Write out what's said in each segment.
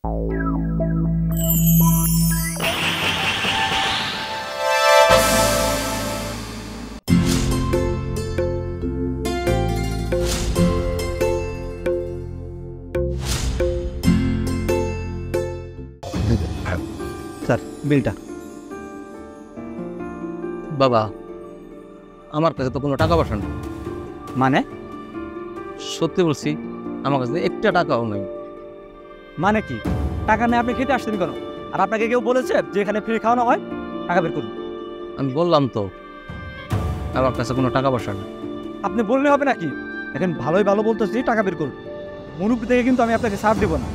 Sir বিলটা। বাবা আমার কাছে তো কোনো টাকা পয়সা নেই। মানে? সত্যি বলছি, আমার কাছে একটা টাকাও নেই। মানে কি? টাকা নেই আপনি খেতে আসছেন কেন? আর আপনাকে কেউ বলেছে যে এখানে ফ্রি খাওয়ানো হয়? টাকা বের করুন। আমি বললাম তো আমার কাছে কোনো টাকা পয়সা নেই। আপনি বললে হবে নাকি? এখন ভালোই ভালো বলতেছি, টাকা বের করুন। মুরব্বী থেকে কিন্তু আমি আপনাকে সার দেবো না।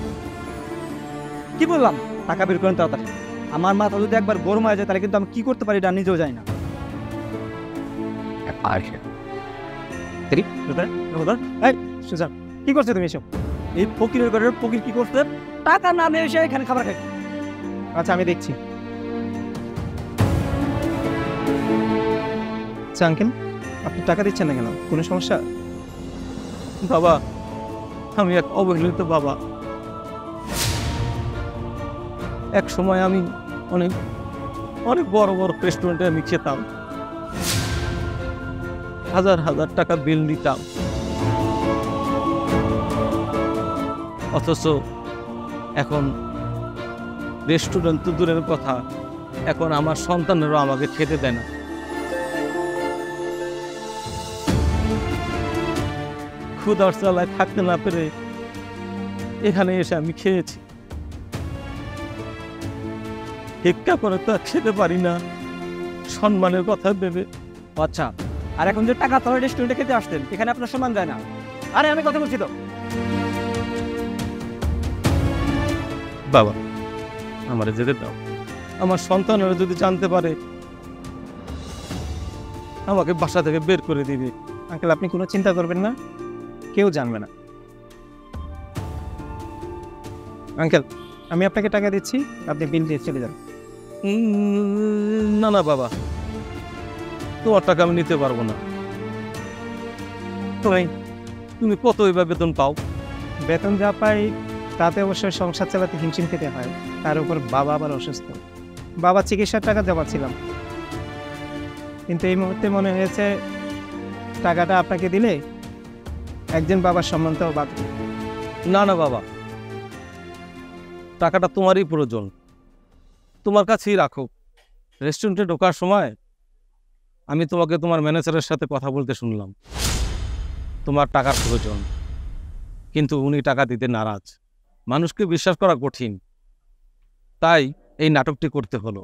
কি বললাম? টাকা বের করেন তাড়াতাড়ি। আমার মাথা যদি একবার গরম হয়ে যায় তাহলে কিন্তু আমি কি করতে পারি এটা নিজেও যাই না। সুজান, কি করছো তুমি এসব? এই ফকিরের ঘরের ফকির কি করছে? টাকা না নিয়ে এসে এখানে খাবার খাই। আচ্ছা আমি দেখছি। আচ্ছা আঙ্কেল, আপনি টাকা দিচ্ছেন না কেন? কোনো সমস্যা? বাবা আমি এক অবহেলিত বাবা। এক সময় আমি অনেক অনেক বড় বড় রেস্টুরেন্টে আমি খেতাম, হাজার হাজার টাকা বিল নিতাম, অথচ এখন রেস্টুরেন্ট তো দূরের কথা, এখন আমার সন্তানেরও আমাকে খেতে দেয় না। ক্ষুধার জ্বালায় থাকতে না পেরে এখানে এসে আমি খেয়েছি। ভিক্ষা করে তো আর খেতে পারি না, সম্মানের কথা ভেবে। আচ্ছা, আর এখন যে টাকা তোলা রেস্টুরেন্টে খেতে আসতেন এখানে আপনার সম্মান যায় না? আরে আমি কথা বলছি তো। বাবা আমারে যেতে দাও, আমার সন্তানেরা যদি জানতে পারে আমাকে বাসা থেকে বের করে দিবে। আঙ্কেল আপনি কোনো চিন্তা করবেন না, কেউ জানবে না। আঙ্কেল আমি আপনাকে টাকা দিচ্ছি, আপনি বিল দিয়ে চলে যান। না না বাবা, তোমার টাকা আমি নিতে পারবো না। তুমি কত এবার বেতন পাও? বেতন যা পাই তাতে অবশ্যই সংসার চালাতে হিমশিম খেতে হয়। তার উপর বাবা আবার অসুস্থ, বাবা চিকিৎসার টাকা জমাচ্ছিলাম, কিন্তু এই মুহূর্তে মনে হয়েছে টাকাটা আপনাকে দিলে একজন বাবার সম্মানটাও বাঁচবে। না না বাবা, টাকাটা তোমারই প্রয়োজন, তোমার কাছেই রাখো। রেস্টুরেন্টে ঢোকার সময় আমি তোমাকে তোমার ম্যানেজারের সাথে কথা বলতে শুনলাম, তোমার টাকার প্রয়োজন, কিন্তু উনি টাকা দিতে নারাজ। মানুষকে বিশ্বাস করা কঠিন, তাই এই নাটকটি করতে হলো।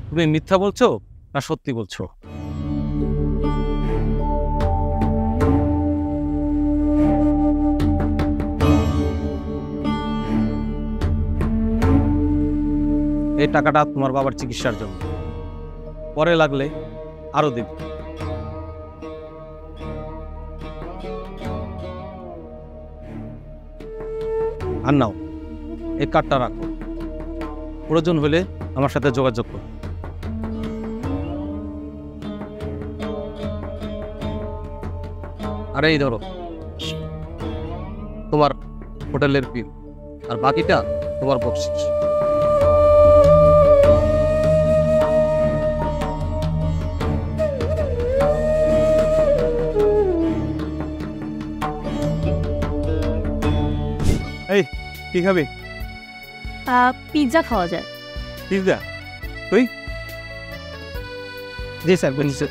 তুমি মিথ্যা বলছো না সত্যি বলছো? এই টাকাটা তোমার বাবার চিকিৎসার জন্য, পরে লাগলে আরো দেব। আর নাও, এই কার্ডটা রাখো, প্রয়োজন হলে আমার সাথে যোগাযোগ করো। আর এই ধরো তোমার হোটেলের বিল, আর বাকিটা তোমার বকশিশ। এই কি খাবি? পিৎজা খাওয়া যায়। পিৎজা? তুই? জি স্যার বলছি।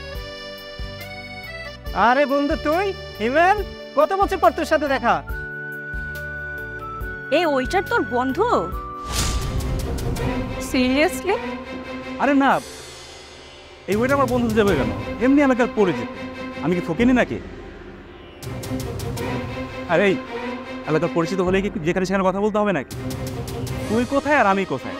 আরে বন্ধু তুই? হিমেল, কত বছর পর তোর সাথে দেখা। এই ওইটার তোর বন্ধু? সিরিয়াসলি? আরে না, এই ওইটা আমার বন্ধু যাবে কেন? এমনি এলাকার পরিচিত। আমি কি ফকিনি নাকি? আরে এই এলাকার পরিচিত হলে কি যেখানে সেখানে কথা বলতে হবে নাকি? তুই কোথায় আর আমি কোথায়?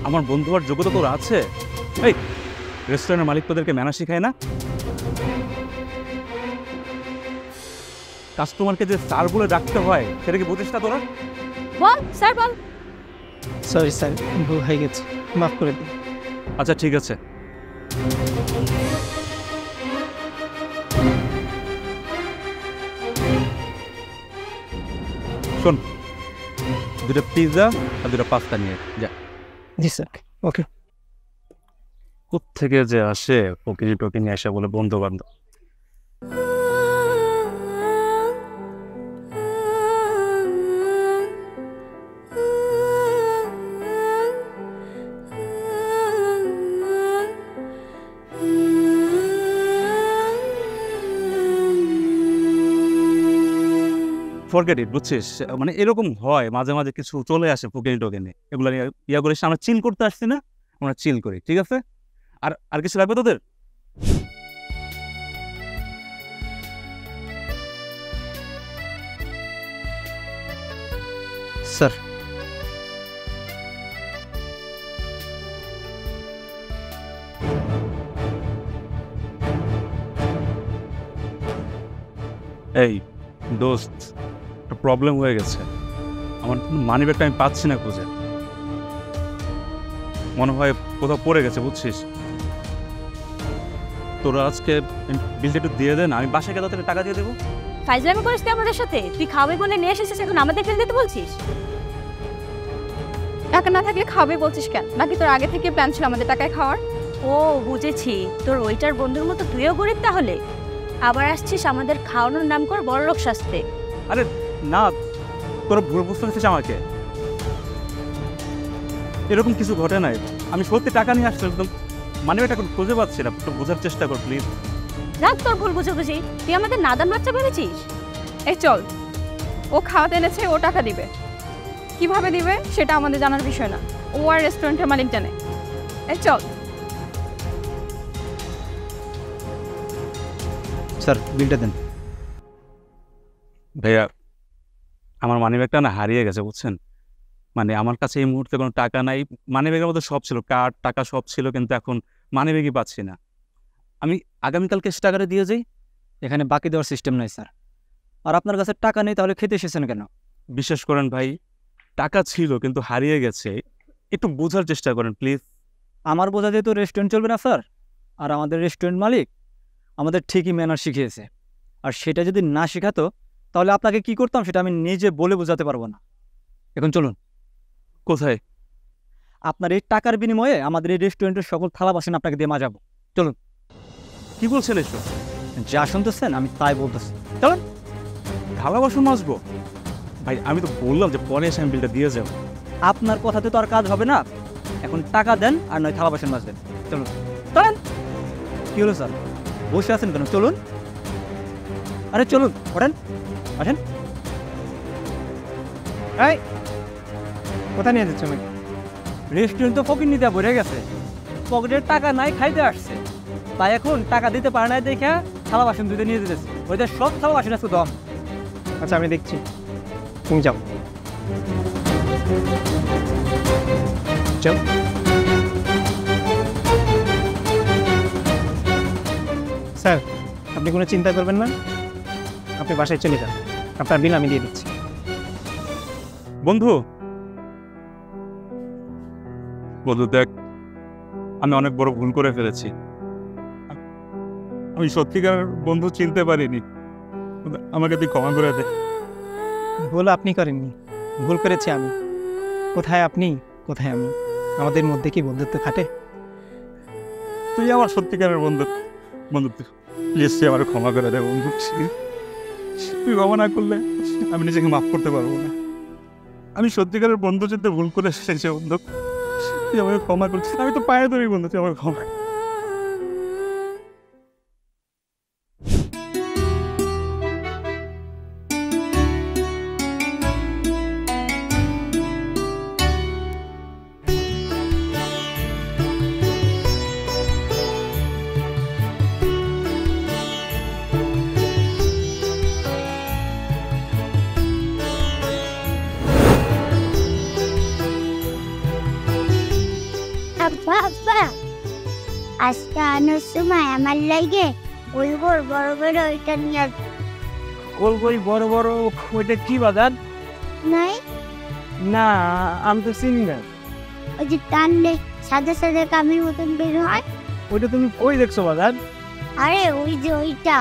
আমার বন্ধু হওয়ার যোগ্যতা তোর আছে? এই রেস্টুরেন্টের মালিক তোদেরকে ম্যানার শিখায় না? কাস্টমারকে যে স্যার বলে ডাকতে হয় সেটা কি বুঝিস না তোরা? বল স্যার বল। সরি স্যার, ভুল হয়ে গেছে, মাফ করে দিন। আচ্ছা ঠিক আছে। শোন, দুটো পিৎজা আর দুটো পাস্তা নিয়ে যা। জি স্যার, ওকে। কোত্থেকে যে আসে ফকিরি টকিনি আসে বলে বন্ধু বান্ধব। ফরগেট ইট, বুঝছিস? মানে এরকম হয় মাঝে মাঝে, কিছু চলে আসে ফকিরি টকিনি, এগুলো ইয়া করে আমরা চিল করতে আসছি না, আমরা চিল করি, ঠিক আছে? আর আর কিছু লাগবে তোদের? স্যার, এই দোস্ত, একটা প্রবলেম হয়ে গেছে। আমার মানি ব্যাগটা আমি পাচ্ছি না খুঁজে, মনে হয় কোথাও পড়ে গেছে, বুঝছিস? তোরা আজকে বিলটা একটু দিয়ে দেন, আমি বাসায় গেলে তোকে টাকা দিয়ে দেবো। ফাইজলামি করিস তুই আমাদের সাথে? তুই খাবে বলে নিয়ে এসেছিস, এখন আমাদের বিল দিতে বলছিস? টাকা না থাকলে খাবে বলছিস কেন? নাকি তোর আগে থেকে প্ল্যান ছিল আমাদের টাকায় খাওয়ার? ও বুঝেছি, তোর ওইটার বন্ধুর মতো তুইও গরিব তাহলে। আবার আসছিস আমাদের খাওয়ানোর নাম করে বড়লোক সাজতে। আরে না, তোরা ভুল বুঝতে পারছিস আমাকে। এরকম কিছু ঘটে নাই, আমি সত্যি টাকা নিয়ে আসছি, একদম মানি ব্যাগটা এখন খুঁজে পাচ্ছি না, একটু বোঝার চেষ্টা কর প্লিজ। রাখ তোর ভুল বুঝাবুঝি, তুই আমাদের নাদান বাচ্চা ভেবেছিস? এই চল, ও খাওয়াতে এনেছে, ও টাকা দিবে। কিভাবে দিবে সেটা আমাদের জানার বিষয় না, ও আর রেস্টুরেন্টের মালিক জানে। এই চল। স্যার বিলটা দেন। ভাইয়া, আমার মানি ব্যাগটা না হারিয়ে গেছে, বুঝছেন? মানে আমার কাছে এই মুহূর্তে কোনো টাকা নাই। মানি ব্যাগের মধ্যে সব ছিল, কার্ড, টাকা সব ছিল, কিন্তু এখন মানি ব্যাগই পাচ্ছি না। আমি আগামীকালকে টাকাটা দিয়ে যাই। এখানে বাকি দেওয়ার সিস্টেম নাই স্যার। আর আপনার কাছে টাকা নেই, তাহলে খেতে এসেছেন কেন? বিশ্বাস করেন ভাই, টাকা ছিল কিন্তু হারিয়ে গেছে, একটু বোঝার চেষ্টা করেন প্লিজ। আমার বোঝা দিয়ে তো রেস্টুরেন্ট চলবে না স্যার। আর আমাদের রেস্টুরেন্ট মালিক আমাদের ঠিকই ম্যানার শিখিয়েছে, আর সেটা যদি না শেখাতো তাহলে আপনাকে কি করতাম সেটা আমি নিজে বলে বোঝাতে পারবো না। এখন চলুন। কোথায়? আপনার এই টাকার বিনিময়ে আমাদের এই রেস্টুরেন্টের সকল থালা বাসন আপনাকে দিয়ে মাজাবো। চলুন। কি বলছেন এসব? যা শুনতেছেন আমি তাই বলতেছি, চলুন। থালা বাসন মাজবো? ভাই আমি তো বললাম যে পরে এসে আমি বিলটা দিয়ে যাবো। আপনার কথাতে তো আর কাজ হবে না, এখন টাকা দেন আর নয় থালা বাসন মাজবেন। চলুন চলেন। কি হলো স্যার, বসে আছেন কেন? চলুন। আরে চলুন, ওঠেন, আসেন। এই কোথায় নিয়ে যাচ্ছ আমাকে? রেস্টুরেন্ট তো ফকির নিতে ভরে গেছে, পকেটের টাকা নাই, খাইতে আসছে, তাই এখন টাকা দিতে পারে না দেখে থালা বাসন ধুতে নিয়ে যেতেছে। ওইদের সব থালা বাসন আছে দম। আচ্ছা আমি দেখছি, তুমি যাও যাও। স্যার আপনি কোনো চিন্তা করবেন না, আপনি বাসায় চলে যান, আপনার বিল আমি দিয়ে দিচ্ছি। বন্ধু, বন্ধু দেখ, আমি অনেক বড় ভুল করে ফেলেছি। আমি সত্যিকার বন্ধু চিনতে পারিনি, আমাকে তুই ক্ষমা করে দে। ভুল আপনি করেননি, ভুল করেছি আমি। কোথায় আপনি, কোথায় আমি? আমাদের মধ্যে কি বন্ধুত্ব খাটে? তুই আমার সত্যিকারের বন্ধু। বন্ধু প্লিজ তুই আমার ক্ষমা করে দে বন্ধু। তুই ক্ষমা না করলে আমি নিজেকে মাফ করতে পারবো না। আমি সত্যিকারের বন্ধু চিনতে ভুল করে এসেছি বন্ধু, তুই আমাকে ক্ষমা করছিস। আমি তো পায়ে ধরি বন্ধু, তুই আমাকে ক্ষমা। আব্বা আব্বা, আজকে আনার সময় আমার লাগে ওই বড় বড় বড় ওইটা নিয়ে গোল গোল বড় বড় ওইটা কি বাজার? নাই, না আমি তো চিনি না। ওই যে টানলে সাদা সাদা কামির মতন বের হয়। ওইটা তুমি কই দেখছো বাজার? আরে ওই যে ওইটা।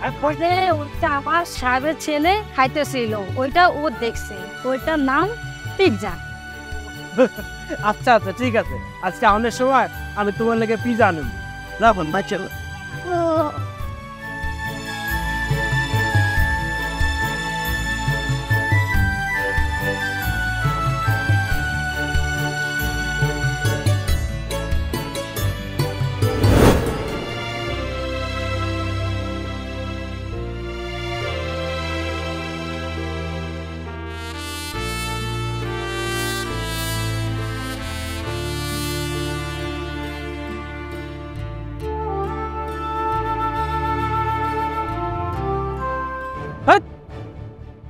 তারপরে ওটা আমার সাহেবের ছেলে খাইতেছিল, ওইটা ও দেখছে, ওইটার নাম পিৎজা। আচ্ছা আচ্ছা ঠিক আছে, আজকে আমাদের সময় আমি তোমার লেগে পিজা আনুন। রাখুন ভাই চলো।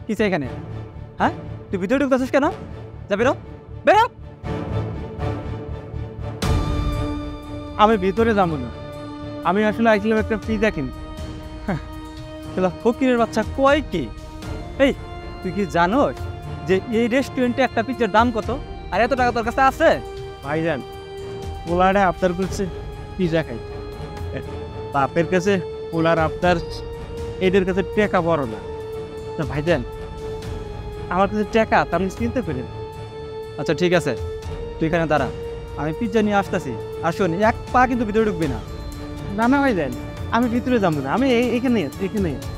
কি চাই এখানে? হ্যাঁ, তুই ভিতরে ঢুকতেছিস কেন? যা বেরো, বেরো। আমি ভিতরে যাবো না, আমি আসলে আইছিলাম একটা পিজা কিনতে। ফকিরের বাচ্চা কয় কি? এই তুই কি জানোস যে এই রেস্টুরেন্টে একটা পিজ্জার দাম কত? আর এত টাকা তোর কাছে আছে? ভাইজান, পোলারে আফতার করছে পিজা খাই, বাপের কাছে পোলার আফতার, এদের কাছে টাকা বড় না। তা ভাইজান, আমার কাছে টাকা তা আপনি চিনতে পেরেন। আচ্ছা ঠিক আছে, তুই এখানে দাঁড়া, আমি পিজ্জা নিয়ে আসতেছি। আর শোন, এক পা কিন্তু ভিতরে ঢুকবি না। না না ভাইজান, আমি ভিতরে যাবো না, আমি এখানে আছি, এখানে আছি।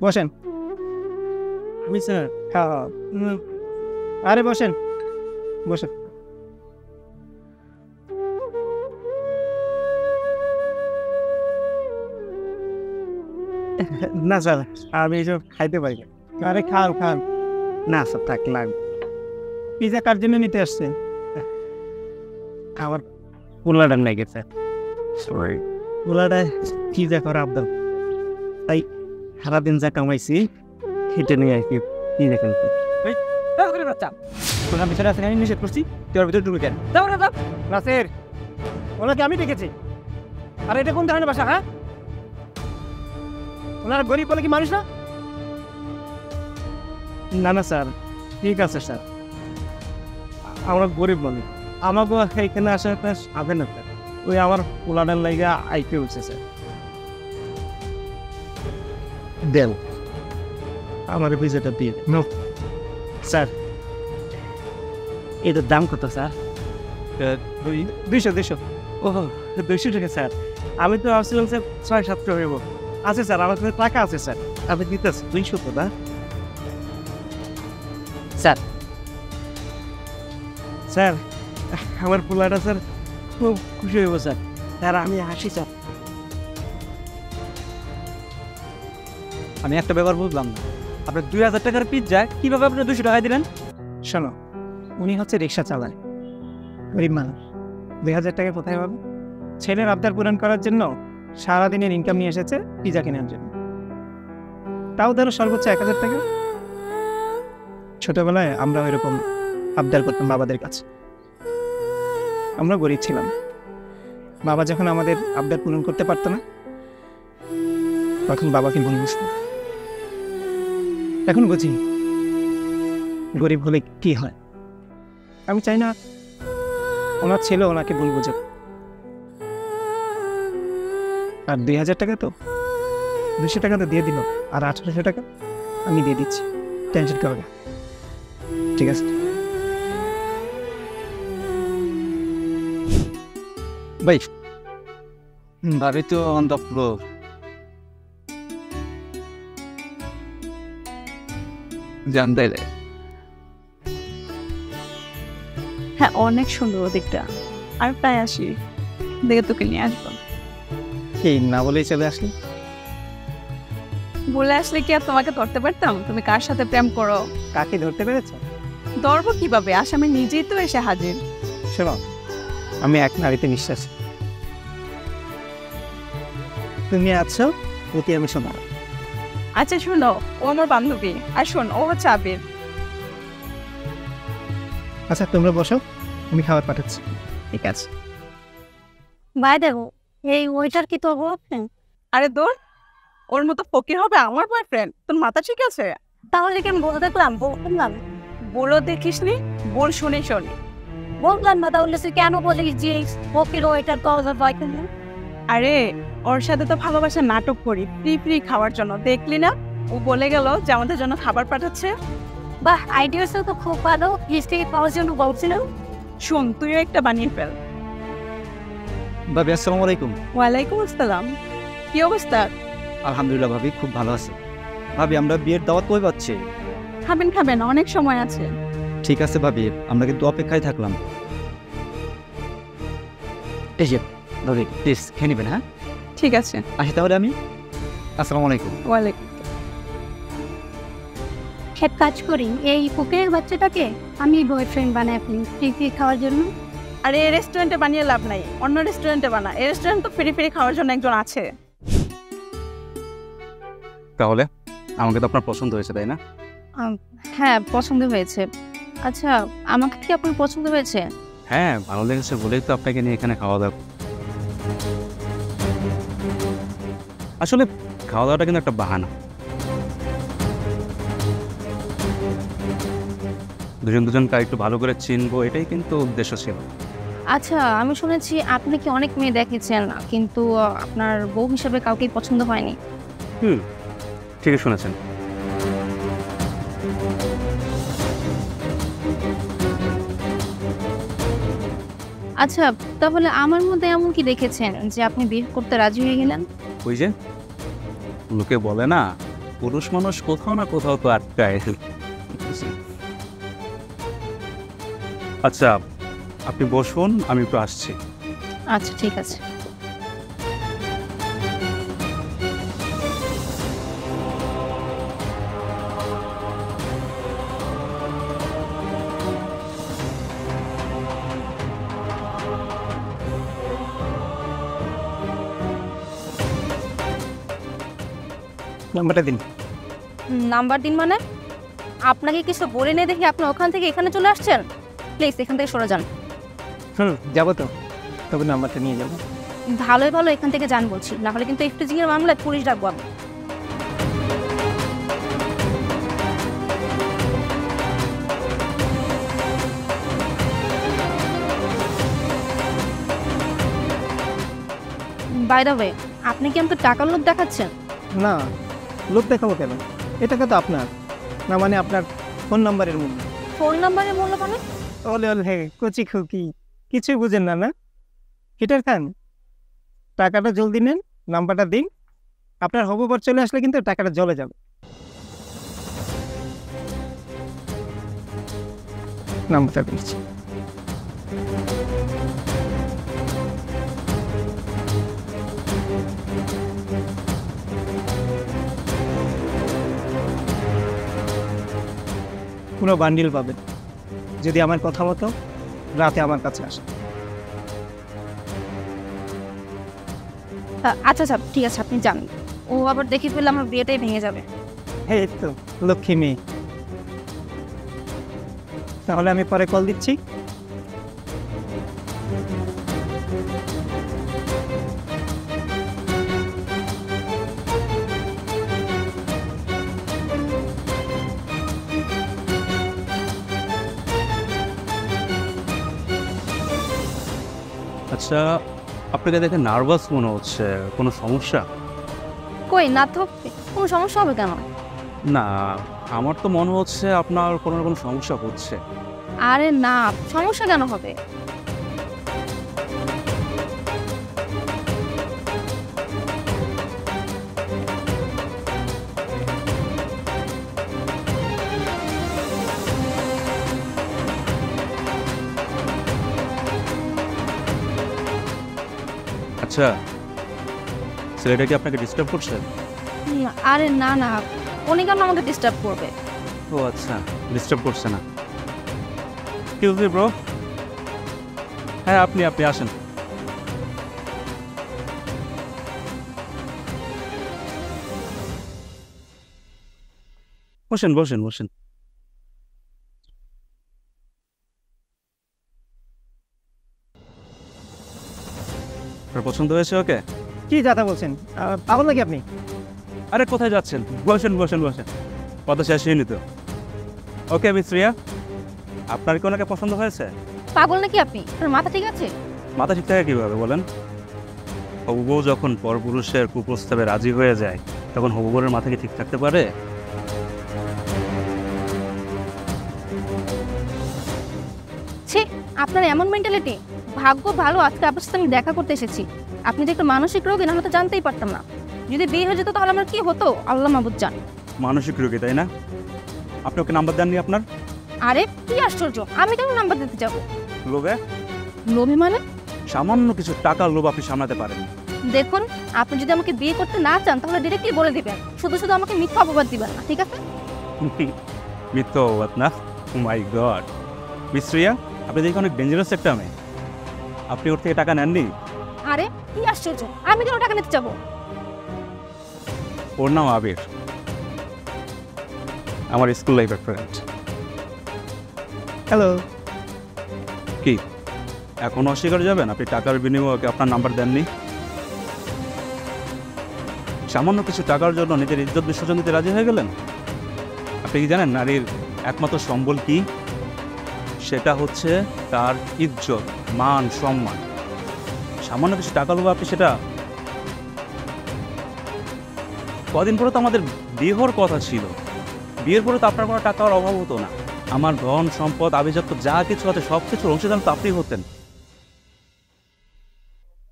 বসেন। আমি স্যার, হ্যাঁ হ্যাঁ, আরে বসেন বসেন। না স্যার, আমি এইসব খাইতে পারি না। আরে খান খান। না স্যার, থাক লাগবে। পিজা কার জন্য নিতে আসছেন? আমার পোলাটা নাই গেছে, সরি, পোলাটা পিজা করা আবদার, তাই সারাদিন যা কামাইছি হেঁটে নিয়ে আসি পিজা কিনতে। বাচ্চা, তোর আমি ভিতরে আসতে নিষেধ করছি, তুই ওর ভিতরে ঢুকে কেন? নাসের, ওনাকে আমি দেখেছি। আর এটা কোন ধরনের বাসা? হ্যাঁ, ওনারা গরিব বলে কি মানুষ না? না না স্যার, ঠিক আছে স্যার, আমরা গরিব মানুষ, আমাকেও এখানে আসাটা হবে না স্যার। ওই আমার পোলাটার লাইগা আইতে হচ্ছে স্যার। দেন আমার পিজাটা দিয়ে নো স্যার। এটার দাম কত স্যার? 200। ও 200 টাকা স্যার। আমি তো ভাবছিলাম স্যার 600-700 হইব। আছে স্যার, আমার কাছে টাকা আছে স্যার, আপনি দিতেছে 200 তো না স্যার? স্যার আমার পোলাটা স্যার খুব খুশি হইব স্যার। স্যার আমি আসি স্যার। আমি একটা ব্যাপার বুঝলাম না, আপনার 2000 টাকার পিজ্জা কিভাবে আপনি 200 টাকায় দিলেন? শোনো, উনি হচ্ছে রিক্সা চালায়, গরিব মানুষ, 2000 টাকা কোথায় পাবে? ছেলের আবদার পূরণ করার জন্য সারাদিনের ইনকাম নিয়ে এসেছে পিজা কেনার জন্য, তাও ধরো সর্বোচ্চ 1000 টাকা। ছোটবেলায় আমরা ওইরকম আবদার করতাম বাবাদের কাছে, আমরা গরিব ছিলাম। বাবা যখন আমাদের আবদার পূরণ করতে পারতো না, তখন বাবাকে ভুল বুঝতাম। এখন বুঝি গরিব হলে কি হয়। আমি চাই না ওনার ছেলে ওনাকে ভুল বুঝে। আর 2000 টাকা তো 200 টাকা তো দিয়ে দিল, আর 1800 টাকা আমি দিয়ে দিচ্ছি, টেনশন করো না, ঠিক আছে? ভাই ভাবি তো অন দ্য ফ্লোর। জানতে হ্যাঁ, অনেক সুন্দর ওদিকটা। আর তাই আসি, দেখে তোকে নিয়ে আসবো। এই না বলেই চলে আসলি? বলে আসলে কি আর তোমাকে ধরতে পারতাম? তুমি কার সাথে প্রেম করো? কাকে ধরতে পেরেছ? ধরবো কিভাবে? আসামি নিজেই তো এসে হাজির। শোনো, আমি এক নারীতে বিশ্বাসী। তুমি আছো, অতি আমি শোনা। আচ্ছা শোনো, ও আমার বান্ধবী, আর শোন ও হচ্ছে আবির। আচ্ছা তোমরা বসো, আমি খাবার পাঠাচ্ছি। ঠিক আছে। ভাই দেখো, এই ওইটার কি তোর বয়ফ্রেন্ড? আরে দূর, ওর মতো ফকির হবে আমার বয়ফ্রেন্ড? তোর মাথা ঠিক আছে? তাহলে কি আমি বলে দেখলাম? বললাম বলো দেখিস নি, বল শুনে শুনি। বললাম না, তাহলে তুই কেন বলিস যে ফকির ওইটার তোর বয়ফ্রেন্ড? আরে ওর সাথে তো ভালোবাসা নাটক করি ফ্রি ফ্রি খাওয়ার জন্য, দেখলি না? ও বলে গেল যে আমাদের জন্য খাবার পাঠাচ্ছে। বাহ, আইডিয়াসও তো খুব ভালো। হিস্ট্রি পাওয়ার জন্য বলছিলাম। শোন, তুইও একটা বানিয়ে ফেল। ভাবি আসসালামু আলাইকুম। ওয়ালাইকুম আসসালাম। কি অবস্থা? আলহামদুলিল্লাহ ভাবি, খুব ভালো আছে। ভাবি আমরা বিয়ের দাওয়াত কই পাচ্ছি? খাবেন খাবেন, অনেক সময় আছে। ঠিক আছে ভাবি, আমরা কিন্তু অপেক্ষায় থাকলাম। এই যে ভাবি প্লিজ খেয়ে নেবেন। হ্যাঁ ঠিক আছে। আসি তাহলে আমি। আসসালামু আলাইকুম। ওয়ালাইকুম। এক কাজ করি, এই ফকিরের বাচ্চাটাকে আমি বয়ফ্রেন্ড বানাই ফেলি ফ্রি ফ্রি খাওয়ার জন্য। আরে এই রেস্টুরেন্টে বানিয়ে লাভ নাই, অন্য রেস্টুরেন্টে বানা। এই রেস্টুরেন্ট তো ফ্রি ফ্রি খাওয়ার জন্য একজন আছে। তাহলে আমাকে তো আপনার পছন্দ হয়েছে, তাই না? হ্যাঁ পছন্দ হয়েছে। আচ্ছা আমাকে কি আপনার পছন্দ হয়েছে? হ্যাঁ, ভালো লেগেছে বলেই তো আপনাকে নিয়ে এখানে খাওয়া দাওয়া। আসলে খাওয়া দাওয়াটা কিন্তু একটা বাহানা। দুজন দুজনকে একটু ভালো করে চিনবো, এটাই কিন্তু উদ্দেশ্য ছিল। আচ্ছা আমি শুনেছি আপনি কি অনেক মেয়ে দেখেছেন, কিন্তু আপনার বউ হিসেবে কাউকেই পছন্দ হয়নি। ঠিকই শুনেছেন। আচ্ছা তাহলে আমার মধ্যে এমন কি দেখেছেন যে আপনি বিয়ে করতে রাজি হয়ে গেলেন? ওই যে লোকে বলে না, পুরুষ মানুষ কোথাও না কোথাও তো আটকায়। আচ্ছা আপনি বসুন, আমি একটু আসছি। আচ্ছা ঠিক আছে। নাম্বারটা দিন। নাম্বার দিন মানে? আপনাকে কিছু বলে নেই দেখি আপনি ওখান থেকে এখানে চলে আসছেন। প্লিজ এখান থেকে সরে যান। যাবো তো, তবে নাম্বারটা নিয়ে যাবো। ভালোই ভালো এখান থেকে যান বলছি, না হলে কিন্তু ইফটিজিং এর মামলায় পুলিশ ডাকবো আমি। বাই দ্য ওয়ে, আপনি কি আমাকে টাকার লোভ দেখাচ্ছেন? না, লোভ দেখাবো কেন? এটা তো আপনার না, মানে আপনার ফোন নাম্বারের মূল্য। ফোন নাম্বারের মূল্য মানে? ওলে ওলে কচি খুকি, কিছুই বুঝেন না না? হিটার খান, টাকাটা জলদি নেন, নাম্বারটা দিন। আপনার হবুবর চলে আসলে কিন্তু টাকাটা জলে যাবে। নাম্বারটা দিচ্ছি। পুরো বান্ডিল পাবেন যদি আমার কথা মতো রাতে আমার কাছে আসে। আচ্ছা আচ্ছা ঠিক আছে, আপনি যান। ও আবার দেখে ফেললে আমার বিয়েটাই ভেঙে যাবে। এই তো লক্ষ্মী মেয়ে। তাহলে আমি পরে কল দিচ্ছি। আচ্ছা আপনাকে দেখে নার্ভাস মনে হচ্ছে, কোনো সমস্যা? কই না তো, কোনো সমস্যা হবে কেন? না, আমার তো মনে হচ্ছে আপনার কোনো না কোনো সমস্যা হচ্ছে। আরে না, সমস্যা কেন হবে? আচ্ছা ছেলেটা কি আপনাকে ডিস্টার্ব করছে? আরে না না, উনি কেন আমাকে ডিস্টার্ব করবে? ও আচ্ছা, ডিস্টার্ব করছে না। Excuse me bro. হ্যাঁ আপনি আসেন। বসেন বসেন বসেন। আপনার পছন্দ হয়েছে ওকে? কি যাতা বলছেন, পাগল নাকি আপনি? আরে কোথায় যাচ্ছেন? বসেন বসেন বসেন, কথা শেষ হয়নি তো। ওকে মিস রিয়া, আপনার কি ওনাকে পছন্দ হয়েছে? পাগল নাকি আপনি? আপনার মাথা ঠিক আছে? মাথা ঠিক থাকে কীভাবে বলেন? হবু বউ যখন পরপুরুষের কুপ্রস্তাবে রাজি হয়ে যায় তখন হবু বউয়ের মাথা কি ঠিক থাকতে পারে? ছি, আপনার এমন মেন্টালিটি! ভাগ্য ভালো আজকে আপনার সাথে আমি দেখা করতে এসেছি। আপনি যে একটা মানসিক রোগী, নাহলে তো জানতেই পারতাম না। যদি বিয়ে হয়ে যেত তাহলে আমার কি হতো আল্লাহ মাহবুদ জান। মানসিক রোগী তাই না? আপনি ওকে নাম্বার দেননি আপনার? আরে কি আশ্চর্য, আমি কেন নাম্বার দিতে যাবো? লোভে? লোভী মানে? সামান্য কিছু টাকার লোভ আপনি সামলাতে পারেন। দেখুন, আপনি যদি আমাকে বিয়ে করতে না চান তাহলে ডিরেক্টলি বলে দিবেন, শুধু শুধু আমাকে মিথ্যা অপবাদ দিবেন না, ঠিক আছে? মিথ্যা অবাদ না? মাই গড মিস রিয়া, আপনি দেখি অনেক ডেঞ্জারাস একটা মেয়ে। আপনি ওর থেকে টাকা নেননি? আরে কি আশ্চর্য, আমি কেন টাকা নিতে যাবো? ওর নাম আবির, আমার স্কুল লাইফের ফ্রেন্ড। হ্যালো। কি এখন অস্বীকার যাবেন? আপনি টাকার বিনিময়ে আপনার নাম্বার দেননি? সামান্য কিছু টাকার জন্য নিজের ইজ্জত বিসর্জন দিতে রাজি হয়ে গেলেন? আপনি কি জানেন নারীর একমাত্র সম্বল কি? সেটা হচ্ছে তার ইজ্জত, মান, সম্মান। সামান্য কিছু টাকা লোভে আপনি সেটা... কদিন পরে তো আমাদের বিয়ে হওয়ার কথা ছিল, বিয়ের পরে তো আপনার কোনো টাকার অভাব হতো না। আমার ধন সম্পদ আভিজাত্য যা কিছু আছে সব কিছুর অংশীদার তো আপনি হতেন,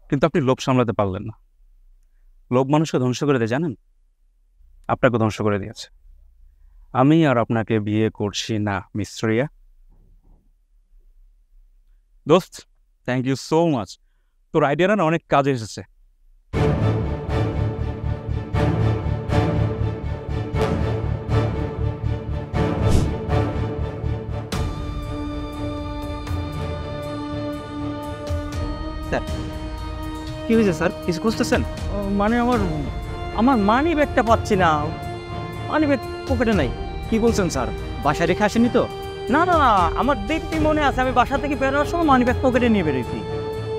কিন্তু আপনি লোভ সামলাতে পারলেন না। লোভ মানুষকে ধ্বংস করে দেয় জানেন? আপনাকে ধ্বংস করে দিয়েছে। আমি আর আপনাকে বিয়ে করছি না মিস রিয়া। দোস্ত, থ্যাংক ইউ সো মাচ, তোর আইডিয়াটা না অনেক কাজে এসেছে। কি হয়েছে স্যার, কিছু খুঁজতেছেন? মানে আমার মানি ব্যাগটা পাচ্ছি না, মানি ব্যাগ পকেটে নাই। কি বলছেন স্যার, বাসায় রেখে আসেনি তো? না না না, আমার দেখতে মনে আছে আমি বাসা থেকে বেরোনোর সময় মানি ব্যাগ পকেটে নিয়ে বেরোইছি।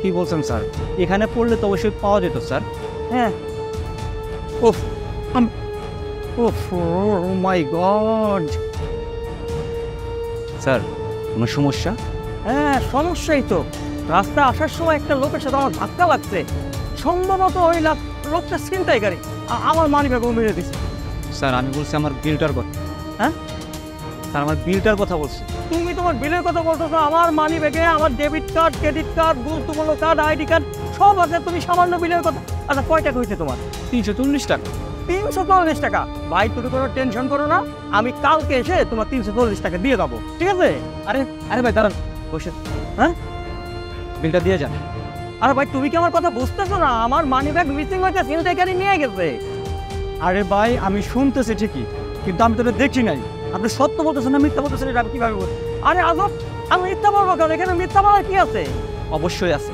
কি বলছেন স্যার, এখানে পড়লে তো অবশ্যই পাওয়া যেত স্যার। হ্যাঁ। ওফ ওফ মাই গড। স্যার কোনো সমস্যা? হ্যাঁ সমস্যাই তো, রাস্তায় আসার সময় একটা লোকের সাথে আমার ধাক্কা লাগছে, সম্ভবত ওই লোকটা ছিনতাইকারী, আমার মানি ব্যাগও মেরে দিচ্ছে। স্যার আমি বলছি আমার বিলটার কথা। হ্যাঁ স্যার, আমার বিলটার কথা বলছি। তুমি তোমার বিলের কথা বলতেছো, আমার মানি ব্যাগে আমার ডেবিট কার্ড, ক্রেডিট কার্ড, গুরুত্বপূর্ণ কার্ড, আইডি কার্ড সব আছে, তুমি সামান্য বিলের কথা। আচ্ছা কয় টাকা হয়েছে তোমার? 340 টাকা। 340 টাকা? ভাই তুমি কোনো টেনশন করো না, আমি কালকে এসে তোমার 340 টাকা দিয়ে যাবো, ঠিক আছে? আরে আরে ভাই দাঁড়ান, বসে। হ্যাঁ বিলটা দিয়ে যান। আরে ভাই তুমি কি আমার কথা বুঝতেছো না? আমার মানি ব্যাগ মিসিং হয়েছে, ছিনতাইকারী নিয়ে গেছে। আরে ভাই আমি শুনতেছি ঠিকই, কিন্তু আমি তো এটা দেখি নাই। আপনি সত্য বলতেছেন না মিথ্যা বলতেছেন, এটা আমি কিভাবে বলবো? আরে আজব, আমি মিথ্যা বলবো কেন? এখানে মিথ্যা বলার কি আছে? অবশ্যই আছে,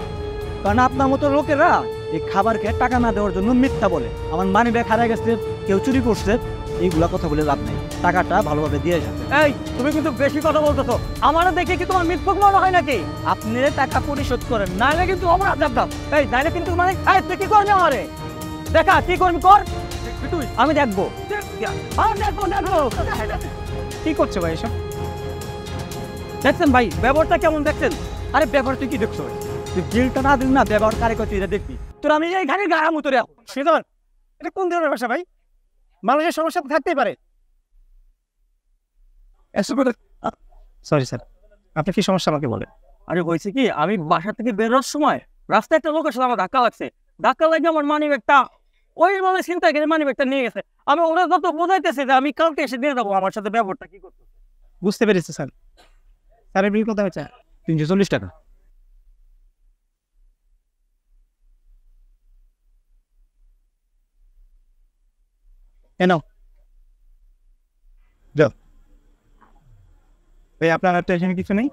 কারণ আপনার মতো লোকেরা এই খাবার খেয়ে টাকা না দেওয়ার জন্য মিথ্যা বলে। আমার মানি ব্যাগ হারিয়ে গেছে, কেউ চুরি করছে, এইগুলা কথা বলে লাভ নেই। টাকাটা ভালোভাবে দিয়ে যাবে। এই তুমি কিন্তু বেশি কথা বলতেছো, আমার দেখে কি তোমার মিথ্যক মনে হয় নাকি? আপনি টাকা পরিশোধ করেন, নাইলে কিন্তু আমার আজাব দাও। এই নাইলে কিন্তু মানে এই তুই কি করবি আমারে? দেখা কি করবি কর, আমি দেখবো। কি করছে ভাই এসব? দেখছেন ভাই ব্যবহারটা কেমন দেখছেন? আরে ব্যবহার তুই কি দেখছো? তুই বিলটা না দিন না, ব্যবহার কারে করছিস এটা দেখবি। তোর আমি এইখানে গায়ে মুতরে সেজন, এটা কোন ধরনের ভাষা ভাই? মানুষের সমস্যা তো থাকতেই পারে। সরি স্যার, আপনার কি সমস্যা আমাকে বলেন। আরে হয়েছে কি, আমি বাসা থেকে বেরোর সময় রাস্তায় একটা লোকের সাথে আমার ধাক্কা লাগছে, ধাক্কা লাগে আমার মানি ব্যাগটা ওই মানে চিন্তা করে মানি ব্যাগটা নিয়ে গেছে। আমি ওরা যত বোঝাইতেছে যে আমি কালকে এসে দিয়ে যাবো, আমার সাথে ব্যবহারটা কি করতে। বুঝতে পেরেছি স্যার। স্যারের বিল কত হয়েছে? 340 টাকা। এনো যাও ভাই, আপনার হাতে এখানে কিছু নেই।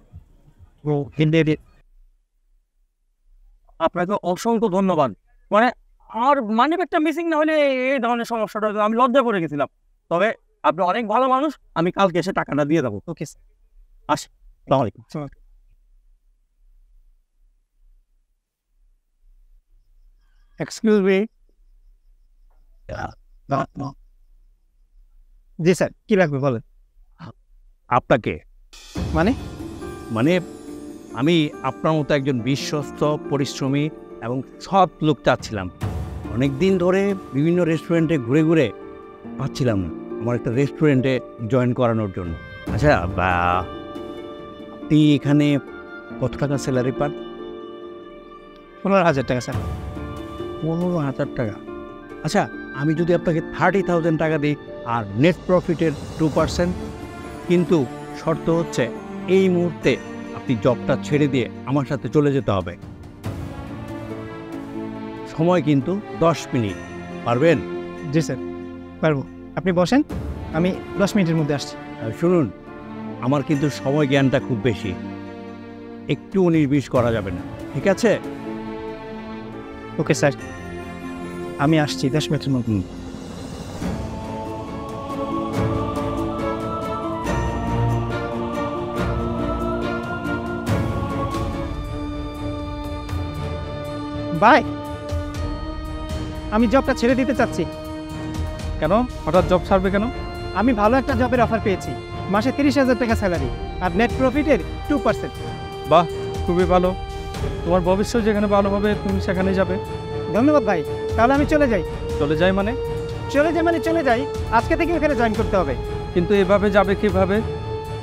ও হিন্দি। আপনাকে অসংখ্য ধন্যবাদ। মানে আমার মানি ব্যাগটা মিসিং না হলে এই ধরনের সমস্যাটা আমি লজ্জা পড়ে গেছিলাম। তবে আপনি অনেক ভালো মানুষ, আমি কালকে এসে টাকাটা দিয়ে দেবো। Okay sir. আসসালামু আলাইকুম। Excuse me. জি স্যার, কি লাগবে বলেন। আপনাকে মানে? মানে আমি আপনার মতো একজন বিশ্বস্ত, পরিশ্রমী এবং সৎ লোক চাচ্ছিলাম। অনেক দিন ধরে বিভিন্ন রেস্টুরেন্টে ঘুরে ঘুরে পাচ্ছিলাম না আমার একটা রেস্টুরেন্টে জয়েন করানোর জন্য। আচ্ছা, আপনি এখানে কত টাকা স্যালারি পান? 15,000 টাকা স্যার। 15,000 টাকা। আচ্ছা, আমি যদি আপনাকে 30,000 টাকা দিই আর নেট প্রফিটের 2%, কিন্তু শর্ত হচ্ছে এই মুহূর্তে আপনি জবটা ছেড়ে দিয়ে আমার সাথে চলে যেতে হবে। সময় কিন্তু 10 মিনিট। পারবেন? জি স্যার, পারবো। আপনি বসেন, আমি 10 মিনিটের মধ্যে আসছি। শুনুন, আমার কিন্তু সময় জ্ঞানটা খুব বেশি, একটু 19-20 করা যাবে না, ঠিক আছে? ওকে স্যার, আমি আসছি 10 মিনিটের মধ্যে। বাই, আমি জবটা ছেড়ে দিতে চাচ্ছি। কেন হঠাৎ জব ছাড়বে কেন? আমি ভালো একটা জবের অফার পেয়েছি, মাসে 30,000 টাকা স্যালারি আর নেট প্রফিটের 2%। বাহ, খুবই ভালো। তোমার ভবিষ্যৎ যেখানে ভালো হবে তুমি সেখানে যাবে। ধন্যবাদ ভাই, তাহলে আমি চলে যাই। চলে যাই মানে? চলে যাই, আজকে থেকে এখানে জয়েন করতে হবে। কিন্তু এভাবে যাবে কিভাবে?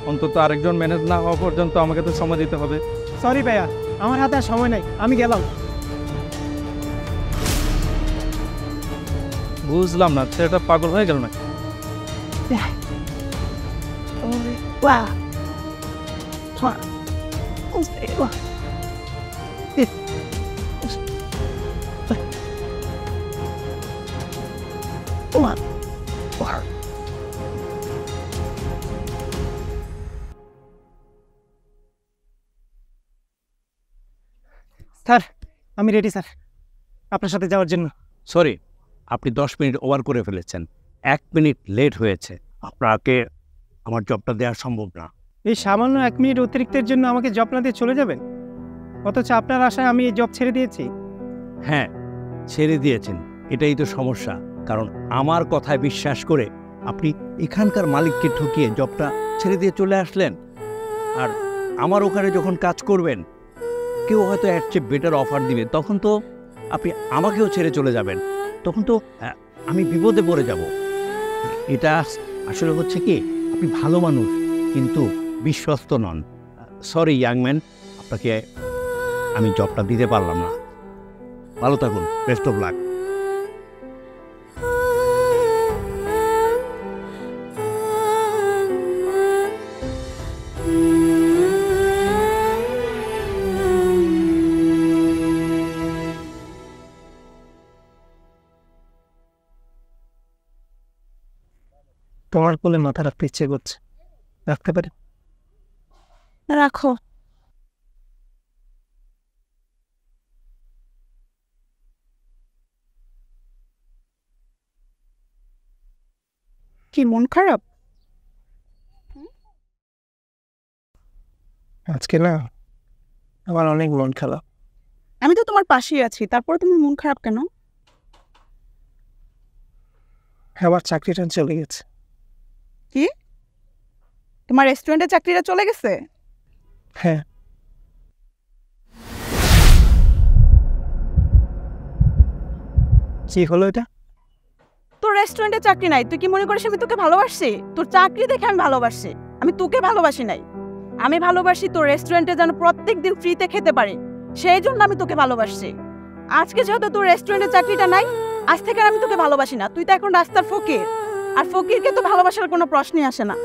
অন্তত আরেকজন ম্যানেজ না হওয়া পর্যন্ত আমাকে তো সময় দিতে হবে। সরি ভাইয়া, আমার হাতে আর সময় নাই, আমি গেলাম। বুঝলাম না, ছেলেটা পাগল হয়ে গেল নাকি? স্যার, আমি রেডি স্যার, আপনার সাথে যাওয়ার জন্য। সরি, আপনি 10 মিনিট ওভার করে ফেলেছেন, 1 মিনিট লেট হয়েছে। আপনাকে আমার জবটা দেওয়া সম্ভব না। এই সামান্য 1 মিনিট অতিরিক্তের জন্য আমাকে জব না দিয়ে চলে যাবেন? অথচ আপনার আশায় আমি এই জব ছেড়ে দিয়েছি। হ্যাঁ, ছেড়ে দিয়েছেন, এটাই তো সমস্যা। কারণ আমার কথায় বিশ্বাস করে আপনি এখানকার মালিককে ঠকিয়ে জবটা ছেড়ে দিয়ে চলে আসলেন। আর আমার ওখানে যখন কাজ করবেন, কেউ হয়তো এর চেয়ে বেটার অফার দিবে, তখন তো আপনি আমাকেও ছেড়ে চলে যাবেন, তখন তো আমি বিপদে পড়ে যাব। এটা আসলে হচ্ছে কি, আপনি ভালো মানুষ কিন্তু বিশ্বস্ত নন। সরি ইয়াংম্যান, আপনাকে আমি জবটা দিতে পারলাম না। ভালো থাকুন, বেস্ট অফ লাক। তোমার কোলে মাথা রাখতে ইচ্ছে করছে, রাখতে পারি? রাখো। কি মন খারাপ? আজকে না আমার অনেক মন খারাপ। আমি তো তোমার পাশেই আছি, তারপরে তোমার মন খারাপ কেন? আমার চাকরিটা চলে গেছে। কি? তোমার রেস্টুরেন্টে চাকরিটা চলে গেছে? হ্যাঁ। কি হলো এটা? তোর রেস্টুরেন্টে চাকরি নাই, তুই কি মনে করিস আমি তোকে ভালোবাসি? তোর চাকরি দেখে আমি ভালোবাসি, আমি তোকে ভালোবাসি নাই। আমি ভালোবাসি তোর রেস্টুরেন্টে যেন প্রত্যেক দিন ফ্রিতে খেতে পারি, সেই জন্য আমি তোকে ভালোবাসি। আজকে যেহেতু তোর রেস্টুরেন্টে চাকরিটা নাই, আজ থেকে আমি তোকে ভালোবাসি না। তুই তো এখন রাস্তার ফকির, আর ফকিরকে তো ভালোবাসার কোনো প্রশ্নই আসে না।